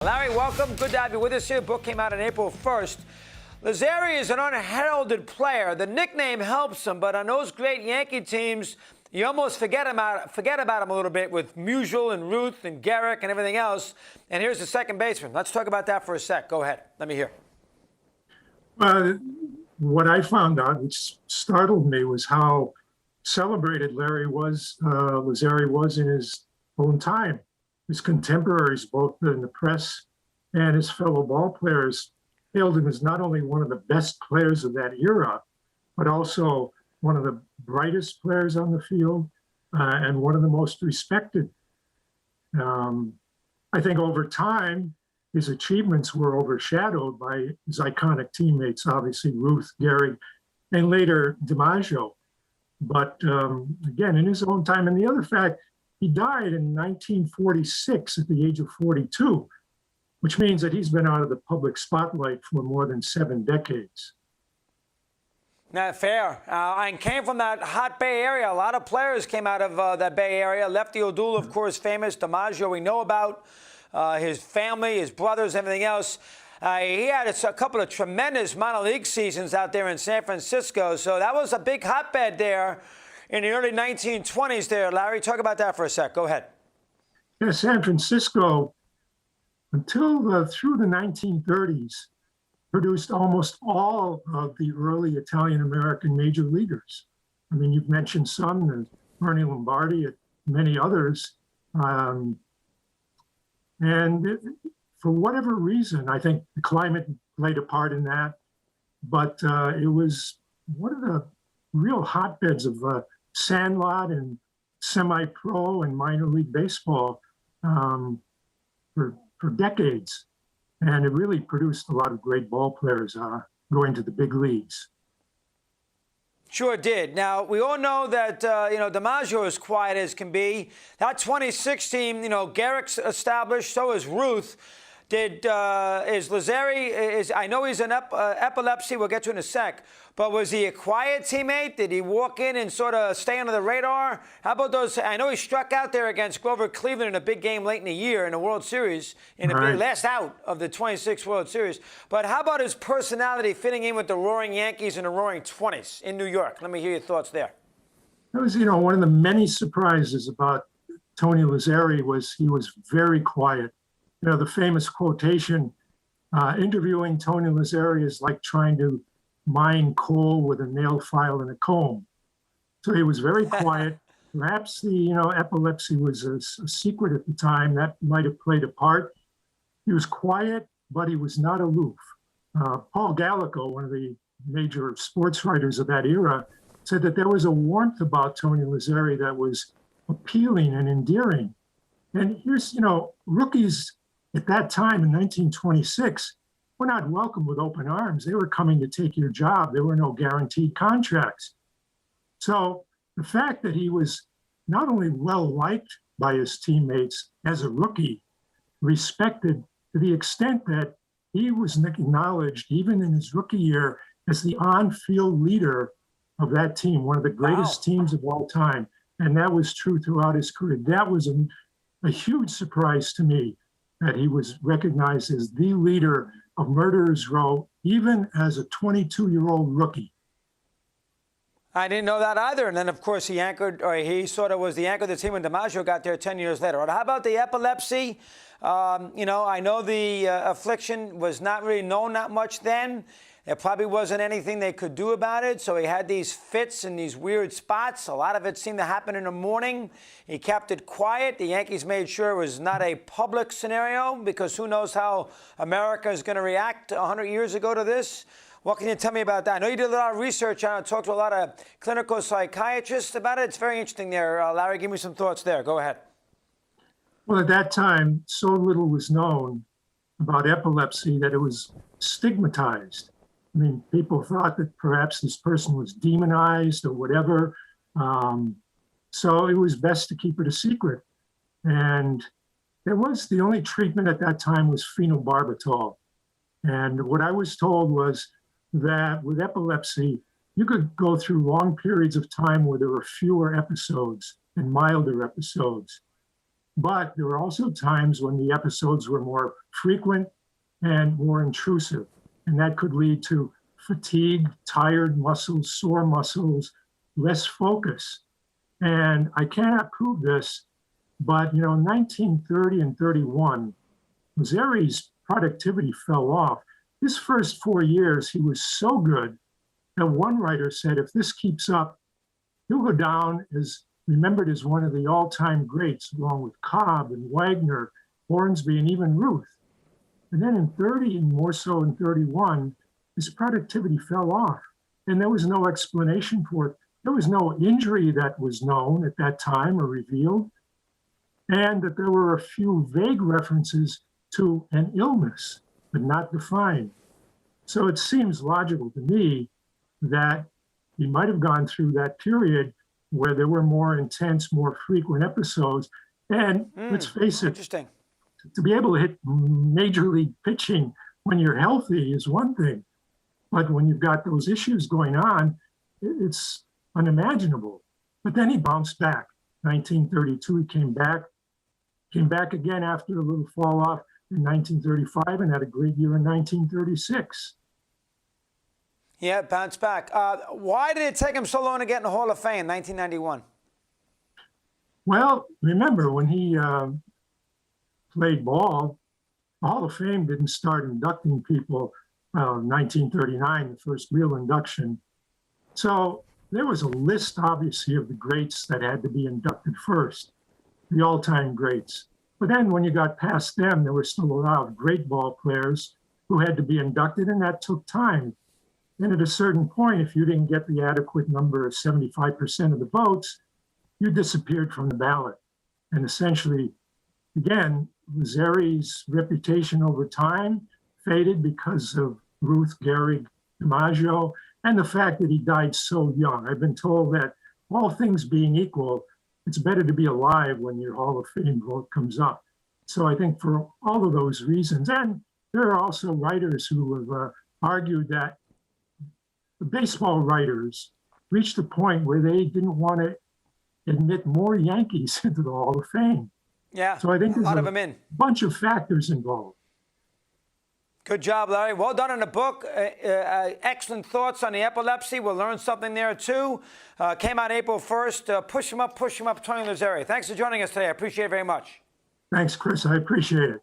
Larry, welcome. Good to have you with us here. The book came out on April 1st. Lazzeri is an unheralded player. The nickname helps him, but on those great Yankee teams, you almost forget about him a little bit with Musial and Ruth and Garrick and everything else. And here's the second baseman. Let's talk about that for a sec. Go ahead. Let me hear. What I found out, which startled me, was how celebrated Lazzeri was in his own time. His contemporaries, both in the press and his fellow ball players, hailed him as not only one of the best players of that era, but also one of the brightest players on the field and one of the most respected. I think over time, his achievements were overshadowed by his iconic teammates, obviously Ruth, Gehrig, and later DiMaggio. But again, in his own time, and the other fact, he died in 1946 at the age of 42, which means that he's been out of the public spotlight for more than 7 decades. Not fair. And came from that hot Bay Area. A lot of players came out of that Bay Area. Lefty O'Doul, of course, famous. DiMaggio, we know about his family, his brothers, everything else. He had a couple of tremendous minor league seasons out there in San Francisco. So that was a big hotbed there in the early 1920s there. Larry, talk about that for a sec. Go ahead. Yeah, San Francisco, until through the 1930s, produced almost all of the early Italian-American major leaguers. I mean, you've mentioned some, Bernie Lombardi, and many others. And for whatever reason, I think the climate played a part in that, but it was one of the real hotbeds of sandlot and semi-pro and minor league baseball for decades. And it really produced a lot of great ball players going to the big leagues. Sure did. Now, we all know that, DiMaggio is quiet as can be. That 2016, Garrick's established, so is Ruth. Is Lazzeri, I know he's an epilepsy, we'll get to in a sec, but was he a quiet teammate? Did he walk in and sort of stay under the radar? How about those? I know he struck out there against Grover Cleveland in a big game late in the year in the World Series, in the big last out of the 26th World Series. But how about his personality fitting in with the Roaring Yankees and the Roaring 20s in New York? Let me hear your thoughts there. That was, one of the many surprises about Tony Lazzeri was he was very quiet. The famous quotation, interviewing Tony Lazzeri is like trying to mine coal with a nail file and a comb. So he was very quiet. Perhaps the, epilepsy was a secret at the time. That might have played a part. He was quiet, but he was not aloof. Paul Gallico, one of the major sports writers of that era, said that there was a warmth about Tony Lazzeri that was appealing and endearing. And here's, rookies at that time in 1926 were not welcomed with open arms. They were coming to take your job. There were no guaranteed contracts. So the fact that he was not only well-liked by his teammates as a rookie, respected to the extent that he was acknowledged even in his rookie year as the on-field leader of that team, one of the greatest teams of all time. And that was true throughout his career. That was a huge surprise to me, that he was recognized as the leader of Murderers Row, even as a 22-year-old rookie. I didn't know that either. And then, of course, he sort of was the anchor of the team when DiMaggio got there 10 years later. How about the epilepsy? I know the affliction was not really known that much then. There probably wasn't anything they could do about it, so he had these fits in these weird spots. A lot of it seemed to happen in the morning. He kept it quiet. The Yankees made sure it was not a public scenario, because who knows how America is going to react 100 years ago to this. What can you tell me about that? I know you did a lot of research on it, talked to a lot of clinical psychiatrists about it. It's very interesting there. Larry, give me some thoughts there. Go ahead. Well, at that time, so little was known about epilepsy that it was stigmatized. I mean, people thought that perhaps this person was demonized or whatever. So it was best to keep it a secret. And the only treatment at that time was phenobarbital. And what I was told was that with epilepsy, you could go through long periods of time where there were fewer episodes and milder episodes. But there were also times when the episodes were more frequent and more intrusive. And that could lead to fatigue, tired muscles, sore muscles, less focus. And I cannot prove this, but in 1930 and 31, Lazzeri's productivity fell off. His first 4 years, he was so good that one writer said, if this keeps up, he'll go down as remembered as one of the all-time greats, along with Cobb and Wagner, Hornsby, and even Ruth. And then in 30, and more so in 31, his productivity fell off. And there was no explanation for it. There was no injury that was known at that time or revealed. And that there were a few vague references to an illness, but not defined. So it seems logical to me that he might have gone through that period where there were more intense, more frequent episodes. And let's face it, interesting. To be able to hit major league pitching when you're healthy is one thing. But when you've got those issues going on, it's unimaginable. But then he bounced back. 1932, he came back again after a little fall off in 1935 and had a great year in 1936. Yeah, bounced back. Why did it take him so long to get in the Hall of Fame, 1991? Well, remember, when he played ball, the Hall of Fame didn't start inducting people in 1939, the first real induction. So there was a list, obviously, of the greats that had to be inducted first, the all-time greats. But then when you got past them, there were still a lot of great ball players who had to be inducted, and that took time. And at a certain point, if you didn't get the adequate number of 75% of the votes, you disappeared from the ballot. And essentially, again, Lazzeri's reputation over time faded because of Ruth, Gehrig, DiMaggio, and the fact that he died so young. I've been told that all things being equal, it's better to be alive when your Hall of Fame vote comes up. So I think for all of those reasons, and there are also writers who have argued that the baseball writers reached a point where they didn't want to admit more Yankees into the Hall of Fame. Yeah, so I think a there's lot of them in. Bunch of factors involved. Good job, Larry. Well done on the book. Excellent thoughts on the epilepsy. We'll learn something there, too. Came out April 1st. Push him up, Tony Lazzeri. Thanks for joining us today. I appreciate it very much. Thanks, Chris. I appreciate it.